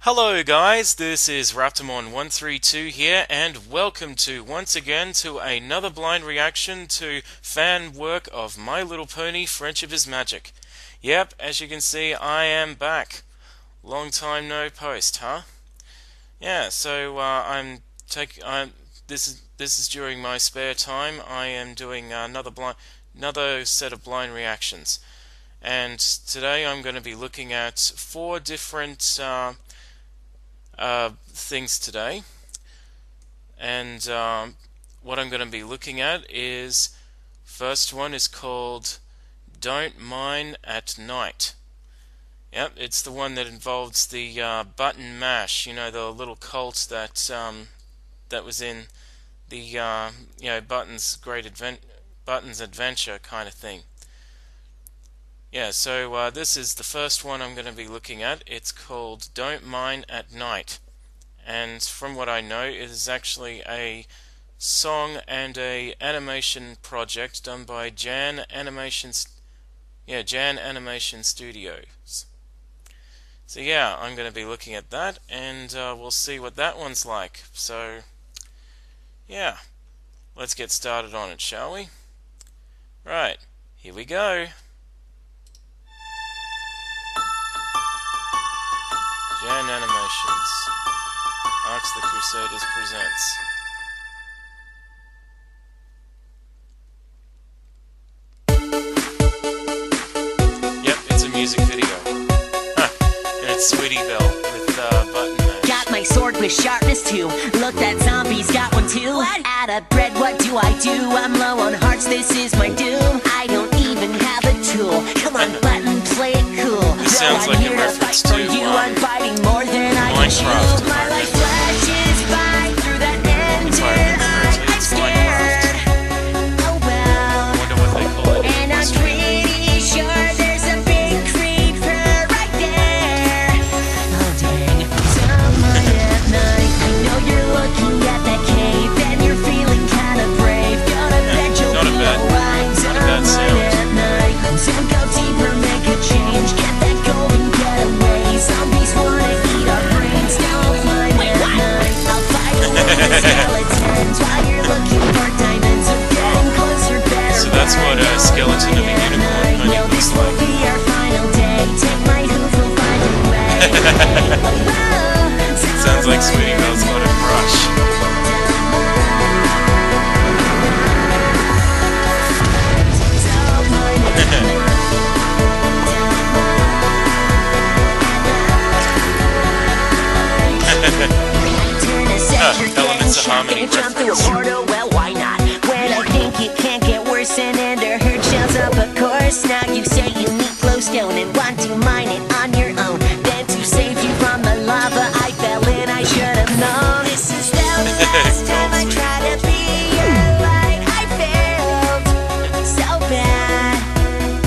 Hello guys, this is Raptormon 132 here, and welcome once again to another blind reaction to fan work of My Little Pony Friendship is Magic. Yep, as you can see, I am back. Long time no post, huh? Yeah, so this is during my spare time. I am doing another set of blind reactions. And today I'm going to be looking at four different things today, and what I'm going to be looking at is first one is called Don't Mine at Night. Yep, it's the one that involves the button mash, you know, the little cult that was in the Buttons Adventure kind of thing. Yeah, so this is the first one I'm going to be looking at. It's called Don't Mine at Night. And from what I know, it is actually a song and a animation project done by Jan Animation Studios. So yeah, I'm going to be looking at that, and we'll see what that one's like. So yeah, let's get started on it, shall we? Right, here we go. Jan Animations, Arcs the Crusaders presents. Yep, it's a music video. And it's Sweetie Belle with button mash. Got my sword with sharpness too. Look, that zombie's got one too. Out of bread, what do? I'm low on hearts, this is my doom. I don't even have a tool. Come on, button, play it cool. This sounds like a reference to I'm fighting more than I can chew. My life flashes by through that engine. I'm scared. Oh well. I wonder what they call it. And I'm pretty sure there's a big creeper right there. Oh dang. Someone at night, I know you're looking at that cave and you're feeling kinda brave. Gonna bet you'll be alright. Someone at night, so go deeper, make a change. Get that golden getaway. Zombies wanna eat our brains. Don't mind at night, I'll fight with skeletons while you're looking for diamonds. Are getting closer, better. So that's what a skeleton of a unicorn kind of looks like. Be our final day. Take my hoof, we'll find a way. Sounds like Sweetie Belle's got a crush. Elements of harmony reference. Well, why not? When I think it can't get worse, and Ender Herd shows up, of course. Now you say you need glowstone and want to mine it on your own. Then to save you from the lava, I fell in, I should have known. This is the last time I try to be your light. I failed so bad.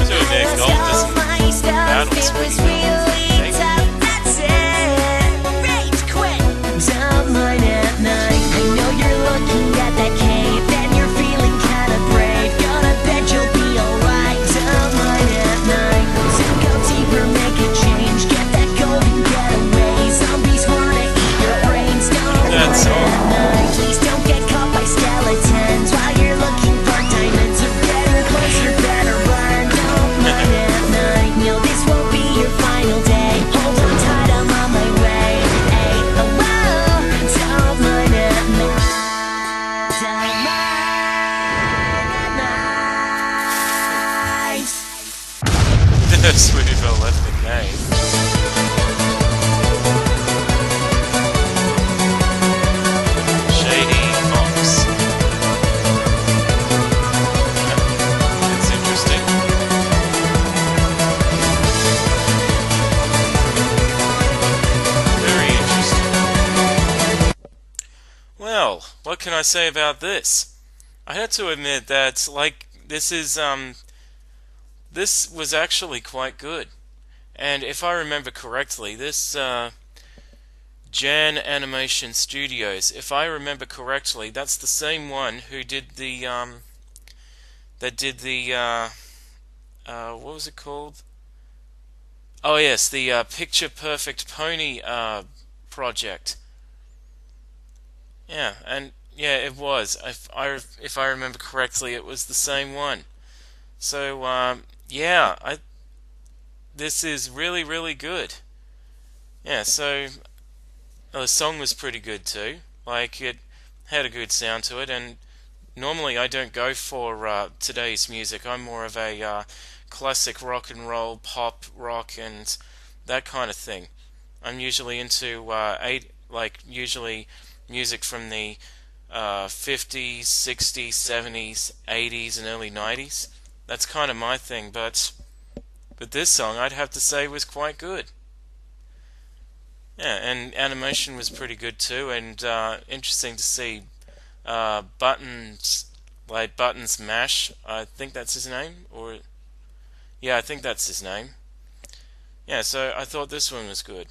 So their gold doesn't battle It was Sweetie really Belle. tough, that's it. Rage quit. Someone at night, I know you're looking at that cave and you're feeling kinda brave. Gonna bet you'll be alright. Someone at night, so go deeper, make a change. Get that golden getaway. Zombies wanna eat your brains. Don't That's mind all. at night. Please don't get caught by skeletons while you're looking for diamonds. Or better, closer, better run. Don't mind at night. No, this won't be your final day. Hold on tight, I'm on my way. Hey, oh, whoa. Don't mind at night. Don't mind at night. Sweetie Belle left the cave. Shady Fox. That's interesting. Very interesting. Well, what can I say about this? I had to admit that, this was actually quite good. And if I remember correctly, this Jan Animation Studios, if I remember correctly, that's the same one who did the what was it called? Oh yes, the Picture Perfect Pony project. Yeah, and yeah, it was. If I remember correctly, it was the same one. So yeah, this is really really good. Yeah, so the song was pretty good too. Like it had a good sound to it, and normally I don't go for today's music. I'm more of a classic rock and roll, pop rock, and that kind of thing. I'm usually into usually music from the 50s, 60s, 70s, 80s, and early 90s. That's kind of my thing, but this song I'd have to say was quite good. Yeah, and animation was pretty good too, and interesting to see Buttons Mash. I think that's his name, or yeah, I think that's his name. Yeah, so I thought this one was good.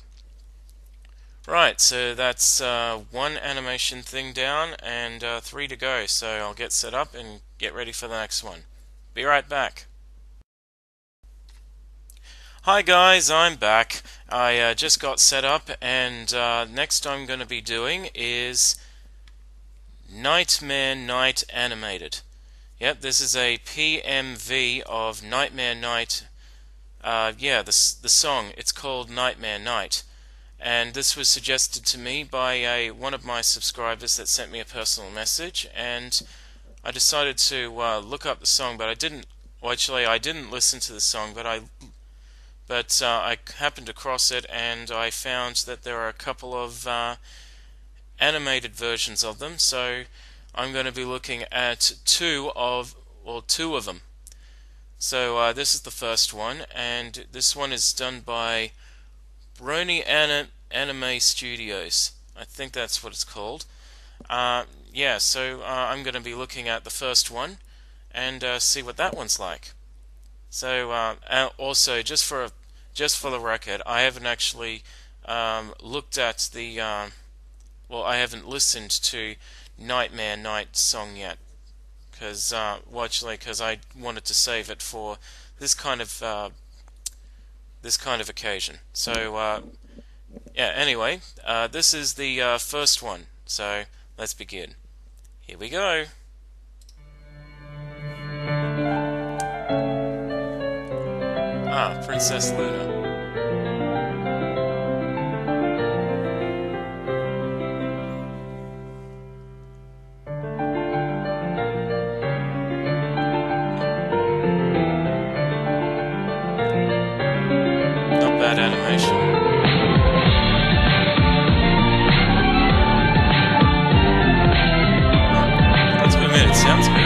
Right, so that's one animation thing down and 3 to go. So I'll get set up and get ready for the next one. Be right back. Hi guys, I'm back. I just got set up, and next I'm going to be doing is Nightmare Night Animated. Yep, this is a PMV of Nightmare Night. Yeah, the song. It's called Nightmare Night, and this was suggested to me by one of my subscribers that sent me a personal message, and I decided to look up the song, but I didn't. Well, actually, I didn't listen to the song, but I happened across it, and I found that there are a couple of animated versions of them. So I'm going to be looking at two of them. So this is the first one, and this one is done by Brony Anime Studios. I think that's what it's called. Yeah, so I'm going to be looking at the first one and see what that one's like. So also, just for the record, I haven't actually looked at the I haven't listened to Nightmare Night song yet, because I wanted to save it for this kind of occasion. So yeah. Anyway, this is the first one. So let's begin. Here we go. Princess Luna. Not bad animation. Let's admit, it sounds good.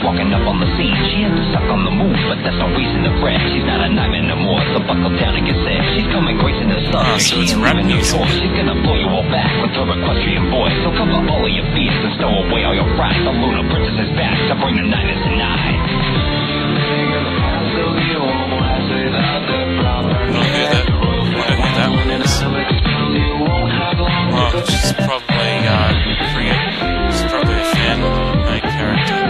Walking up on the scene, she had to suck on the move, but that's no reason to fret. She's not a nightmare no more, so buckle down and get set. She's coming gracing the sun, so she it's ain't rap leaving no music. choice. She's gonna blow you all back with her equestrian voice. So cover all of your fears and stow away all your frights. The Luna Princess is back to bring the nightness tonight. Whatever that one is. Oh, she's probably she's probably a fan of the main character.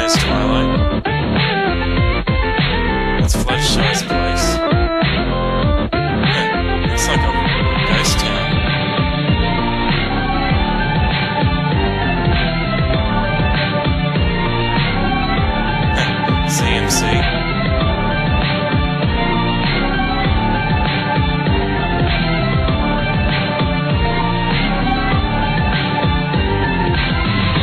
Twilight. Let's Fluttershy's place. Yeah, it's like a ghost town. CMC.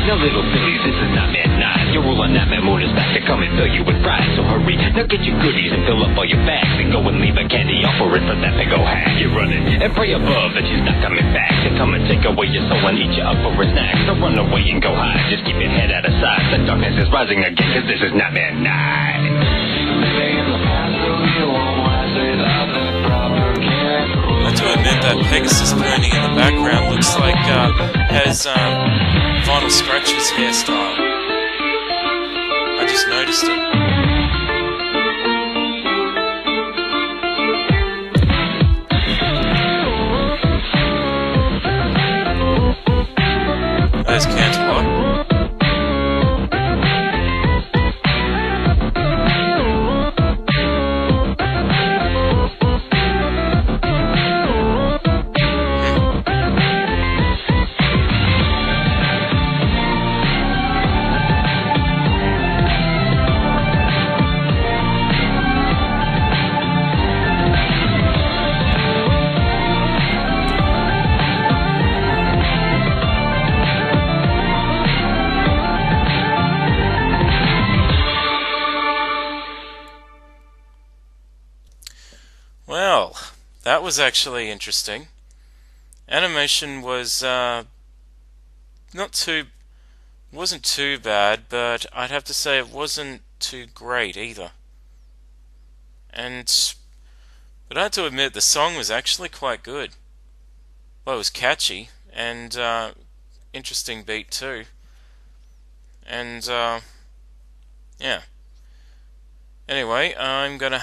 Now little sillies, this is Nightmare Night. Your rule on Nightmare Moon is back to come and fill you with pride. So hurry, now get your goodies and fill up all your bags, and go and leave a candy offer it for that big old hag. You're running and pray above that she's not coming back to come and take away your soul and eat you up for a snack. So run away and go hide, just keep your head out of sight. The darkness is rising again, cause this is Nightmare Night. I have to admit that Pegasus pony in the background looks like has Vinyl Scratch's hairstyle. I just noticed noticed it. There's Canterlot. Well, that was actually interesting. Animation was wasn't too bad, but I'd have to say it wasn't too great either. But I have to admit the song was actually quite good. Well, it was catchy and interesting beat too. And yeah. Anyway, I'm going to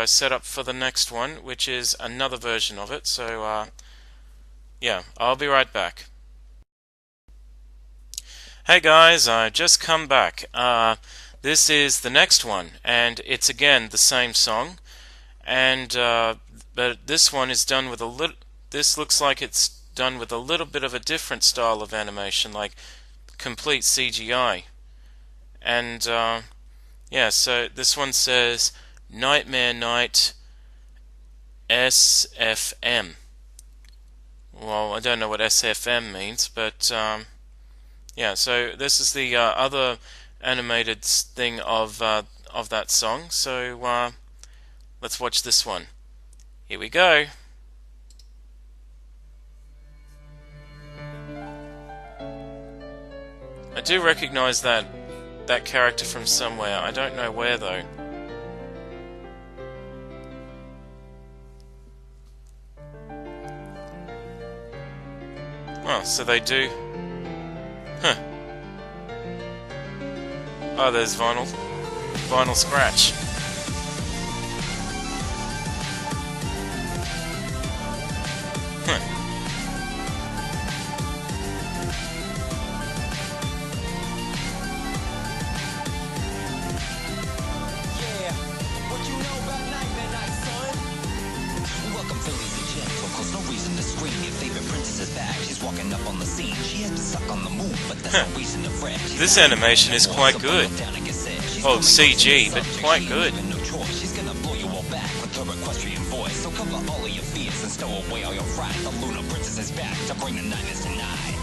set up for the next one, which is another version of it. So yeah, I'll be right back. Hey guys, I've just come back. This is the next one, and it's again the same song, and but this one is done with a little. This looks like it's done with a little bit of a different style of animation, like complete CGI, and yeah. So this one says Nightmare Night SFM. Well, I don't know what SFM means, but yeah. So this is the other animated thing of that song. So let's watch this one. Here we go. I do recognize that character from somewhere. I don't know where though. Oh, so they do. Huh. Oh, there's Vinyl Scratch. Huh. Yeah, what you know about Nightmare Night, son? Welcome, ladies and gentlemen, cause no reason to scream. Your favorite princess is back, she's walking up on the scene. She has to suck on the move, but that's no reason to fret. This animation is quite good. Oh, CG, but quite good. She's gonna blow you all back with her equestrian voice. So cover all of your fears and stow away all your fright. The Lunar Princess is back to bring the nightmares tonight.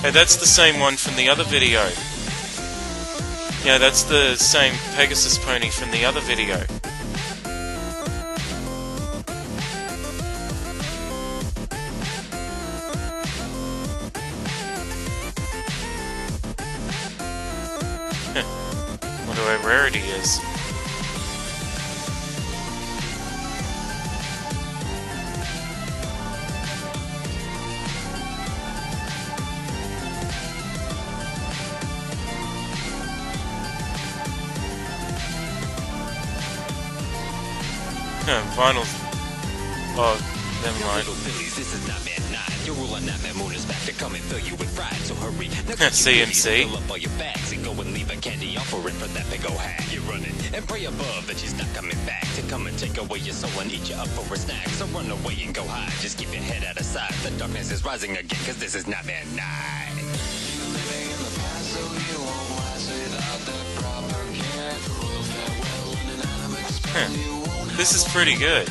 Hey, that's the same one from the other video. Yeah, that's the same Pegasus pony from the other video. Wonder where Rarity is. Vinyl. Oh, never mind. This is Nightmare Night. Your ruler Nightmare Moon is back to come and fill you with pride. So hurry. CMC. Fill up all your bags and go and leave a candy offering for that big old hat. You're running and pray above that she's not coming back to come and take away your soul and eat you up for a snack. So run away and go hide. Just keep your head out of sight. The darkness is rising again, cause this is Nightmare Night. This is pretty good.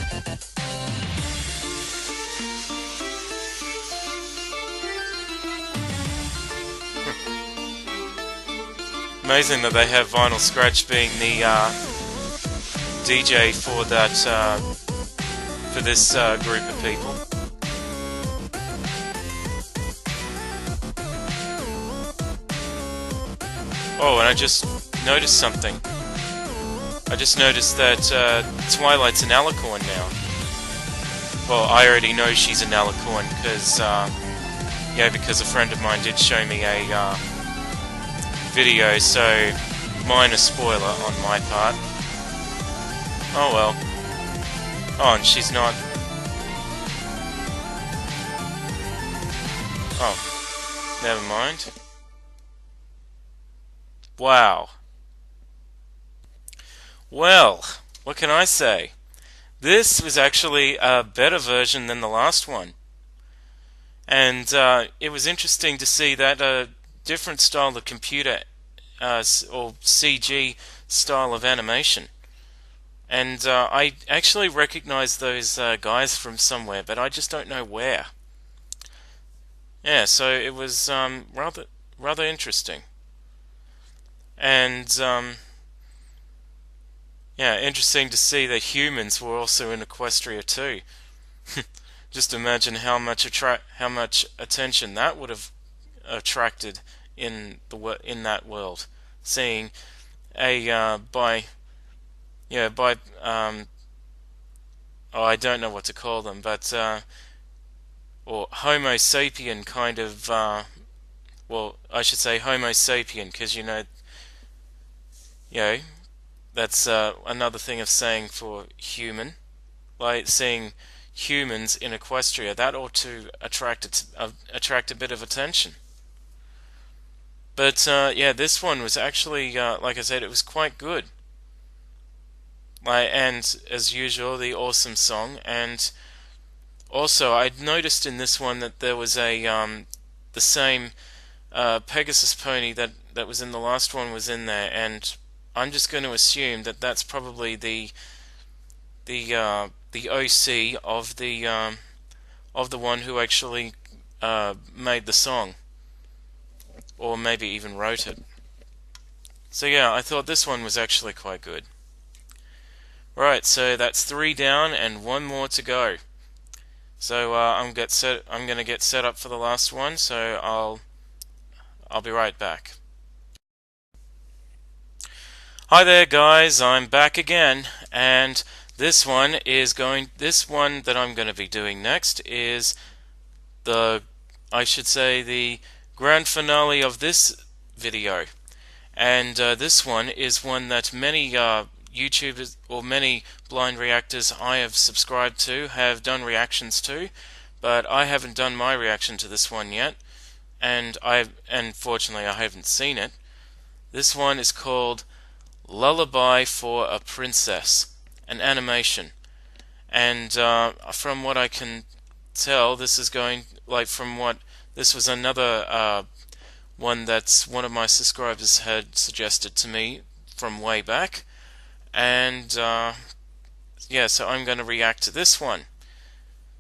Amazing that they have Vinyl Scratch being the DJ for that for this group of people. Oh, and I just noticed something. I just noticed that Twilight's an alicorn now. well, I already know she's an alicorn because, because a friend of mine did show me a video, so minor spoiler on my part. Oh well. Oh, and she's not. Oh, never mind. Wow. Well, what can I say? This was actually a better version than the last one. And it was interesting to see that a different style of computer or CG style of animation. And I actually recognize those guys from somewhere, but I just don't know where. Yeah, so it was rather interesting. And yeah, interesting to see that humans were also in Equestria too. Just imagine how much attention that would have attracted in that world, seeing a by oh, I don't know what to call them, but or Homo sapien kind of well, I should say Homo sapien because you know that's another thing of saying for human, like seeing humans in Equestria, that ought to attract a bit of attention. But yeah, this one was actually, like I said, it was quite good. And as usual, the awesome song. And also, I'd noticed in this one that there was the same Pegasus pony that was in the last one was in there, and I'm just going to assume that that's probably the OC of the one who actually made the song, or maybe even wrote it. So yeah, I thought this one was actually quite good. Right, so that's 3 down and 1 more to go. So I'm going to get set up for the last one. So I'll be right back. Hi there, guys. I'm back again, and this one that I'm going to be doing next is the grand finale of this video. And this one is one that many YouTubers or many blind reactors I have subscribed to have done reactions to, but I haven't done my reaction to this one yet, and fortunately I haven't seen it. This one is called Lullaby for a Princess, an animation, and from what I can tell, this is this was another one that's one of my subscribers had suggested to me from way back, and yeah, so I'm going to react to this one.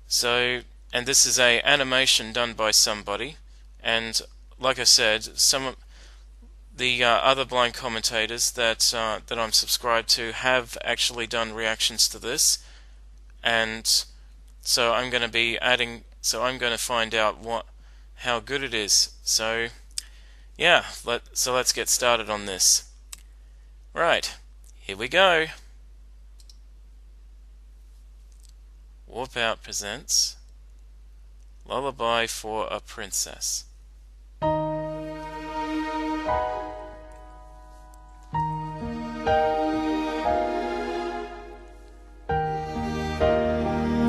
So, and this is a animation done by somebody, and like I said, some of the other blind commentators that I'm subscribed to have actually done reactions to this, and so I'm going to be adding. So I'm going to find out how good it is. So yeah, let's get started on this. Right, here we go. Warp Out presents Lullaby for a Princess.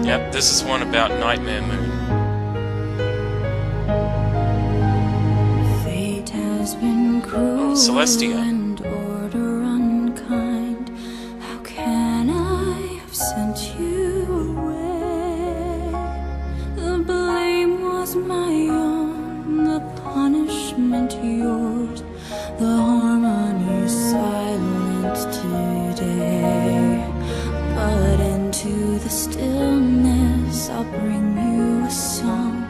Yep, this is one about Nightmare Moon. Fate has been cruel Celestia. and order unkind. How can I have sent you away? The blame was my own, the punishment yours. The harmony silent today, but into the stillness I'll bring you a song,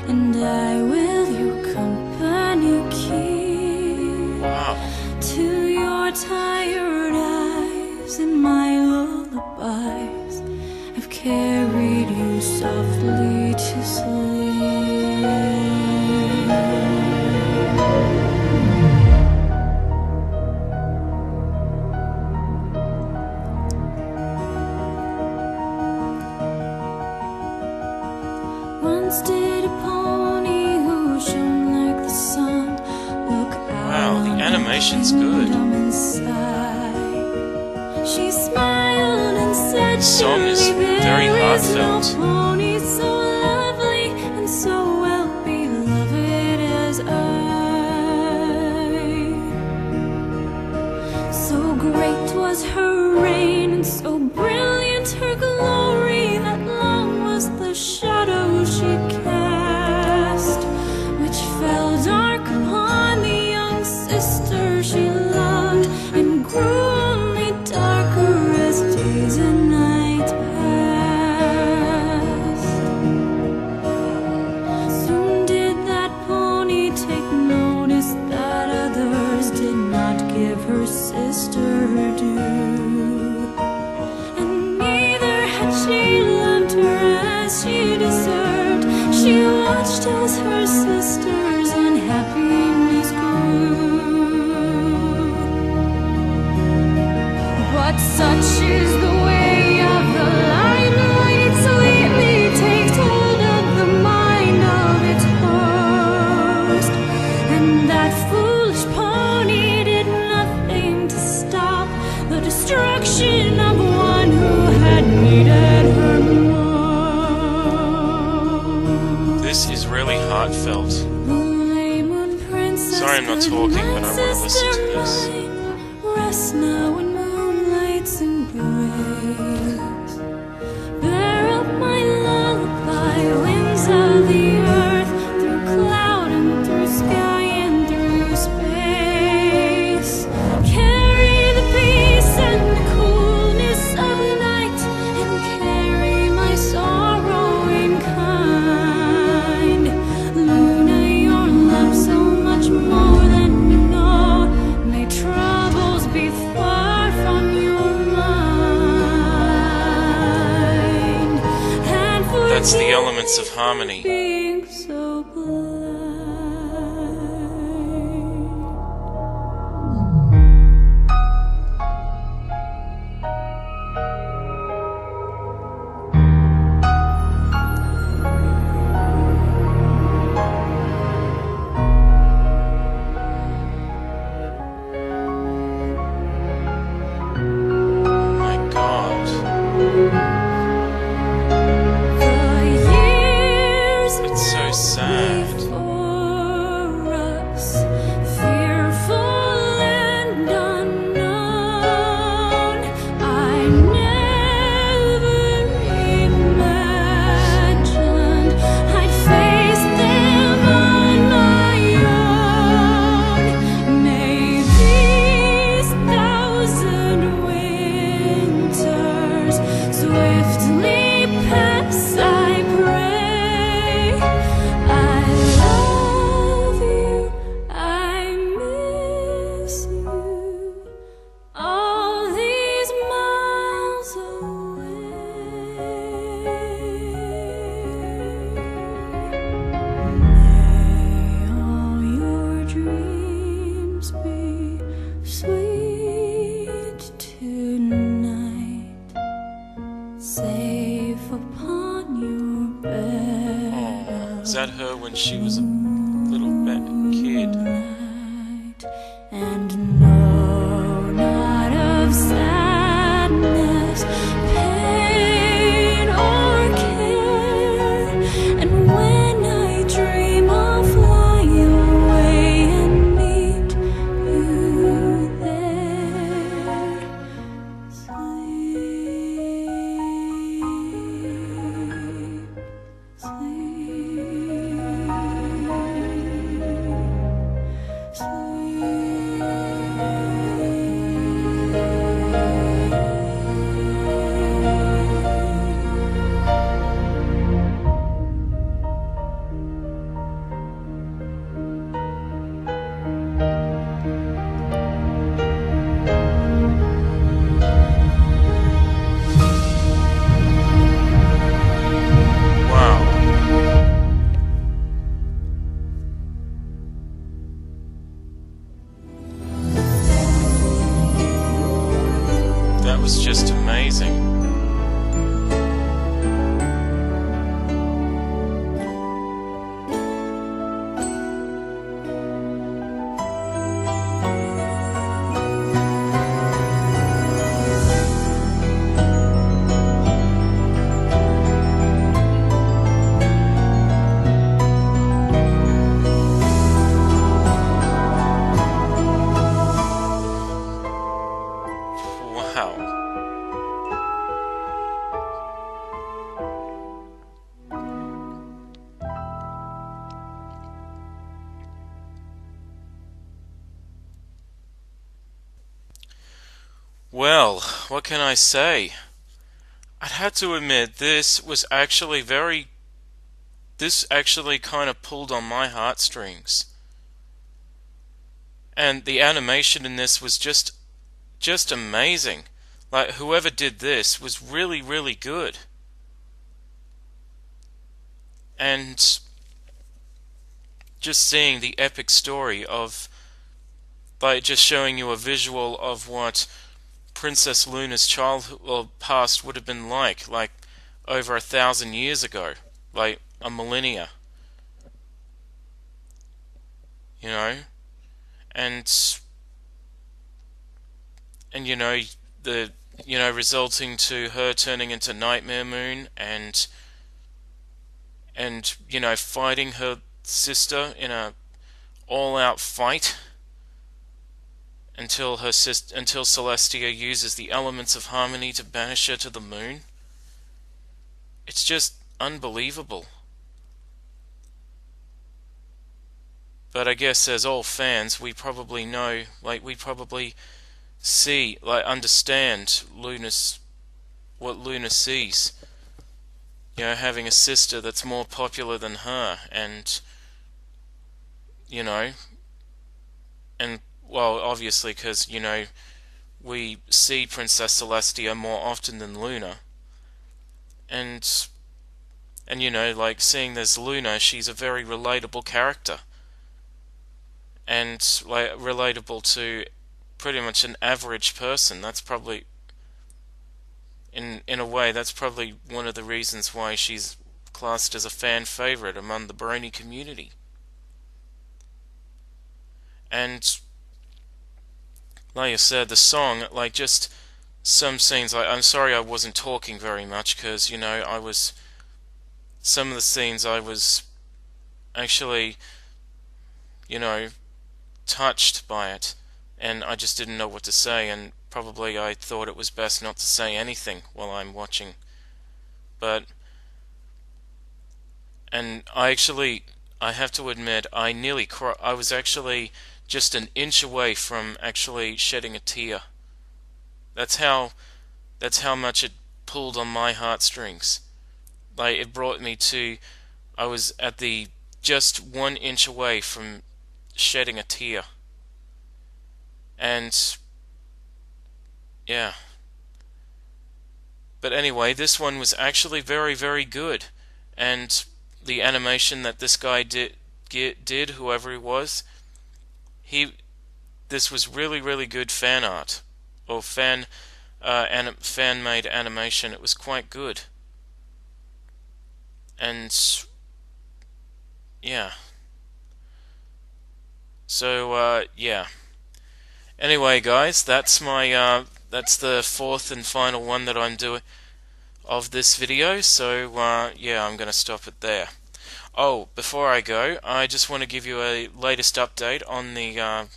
and I will your company keep. Wow. To your tired eyes and my lullabies, I've carried you softly to sleep. Once did a pony who shone like the sun look out. Wow, the animation's good. She smiled and said, The song is very heartfelt. No pony so lovely and so well beloved as I. So great was her reign and so brilliant her glory that long was the shadow she cast, which fell dark upon the young sister she loved and grew only darker as days and night passed. Soon did that pony take notice that others did not give her sister her due, and neither had she loved her as she deserved. She watched as her sister's unhappiness grew. But such is the way of the limelight, sweetly takes hold of the mind of its host, and that foolish pony did nothing to stop the destruction of one who had needed her most. This is really heartfelt. Blue moon princess, Sorry I'm not talking, but I want to listen to this. rest now in moonlight's embrace. Bear up my lullaby, winds of the earth, through cloud and through sky and through space. Carry the peace and the coolness of night, and carry my sorrow in kind. Luna, your love so much more than you know. May troubles be far from your mind. And for That's the elements of harmony. being so blind. My God. The years It's so sad. before us, fearful and unknown, I never imagined I'd face them on my own. May these thousand winters swiftly pass, I pray. I love you, I miss you, all these miles away. May all your dreams be sweet tonight, safe upon your bed. Is that her when she was a little kid? Moonlight, and know not of sadness, pain, or care. And when I dream I'll fly away and meet you there. Sleep, Wow. That. That was just amazing. Well, what can I say? I'd have to admit this actually kind of pulled on my heartstrings. And the animation in this was just amazing. Like whoever did this was really really good. And just seeing the epic story of by just showing you a visual of what Princess Luna's childhood or past would have been like over 1,000 years ago, like a millennia, you know, and and the resulting to her turning into Nightmare Moon and fighting her sister in a all-out fight until Celestia uses the elements of harmony to banish her to the moon. It's just unbelievable. But I guess as all fans, we probably know, we probably see, understand what Luna sees. Having a sister that's more popular than her, and you know, and well, obviously, because we see Princess Celestia more often than Luna, and seeing there's Luna, she's a very relatable character, and relatable to pretty much an average person. That's probably in a way that's probably one of the reasons why she's classed as a fan favorite among the brony community. And like I said, the song, just some scenes, I'm sorry I wasn't talking very much because some of the scenes I was actually touched by it, and I just didn't know what to say, and probably I thought it was best not to say anything while I'm watching. And I have to admit, I nearly cried. I was actually just an inch away from actually shedding a tear. That's how much it pulled on my heartstrings. It brought me to, I was at the just 1 inch away from shedding a tear. And yeah. But anyway, this one was actually very, very good. And the animation that this guy did, whoever he was, this was really, really good fan art, or fan-made animation. It was quite good. And yeah. So yeah. Anyway, guys, that's that's the fourth and final one that I'm doing of this video. So yeah, I'm gonna stop it there. Oh, before I go, I just want to give you a latest update on the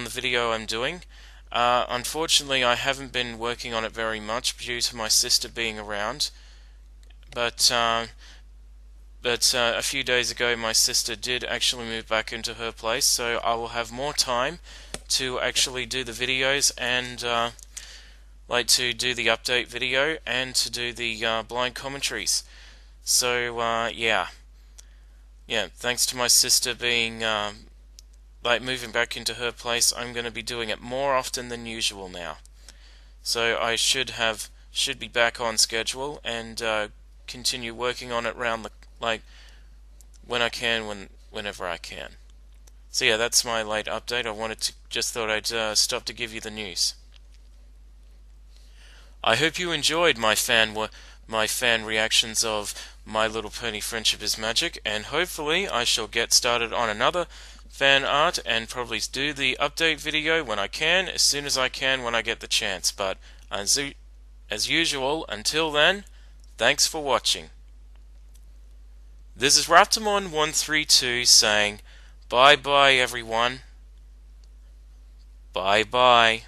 video I'm doing. Unfortunately, I haven't been working on it very much due to my sister being around. But a few days ago, my sister did actually move back into her place, so I will have more time to actually do the videos and to do the update video and to do the blind commentaries. So yeah, thanks to my sister being moving back into her place, I'm going to be doing it more often than usual now. So I should be back on schedule and continue working on it around when I can, whenever I can. So yeah, that's my late update. Just thought I'd stop to give you the news. I hope you enjoyed my fan reactions of My Little Pony Friendship is Magic, and hopefully I shall get started on another fan art and probably do the update video when I can, as soon as I can when I get the chance. But as usual, until then, thanks for watching. This is Raptormon 132 saying bye bye everyone. Bye bye.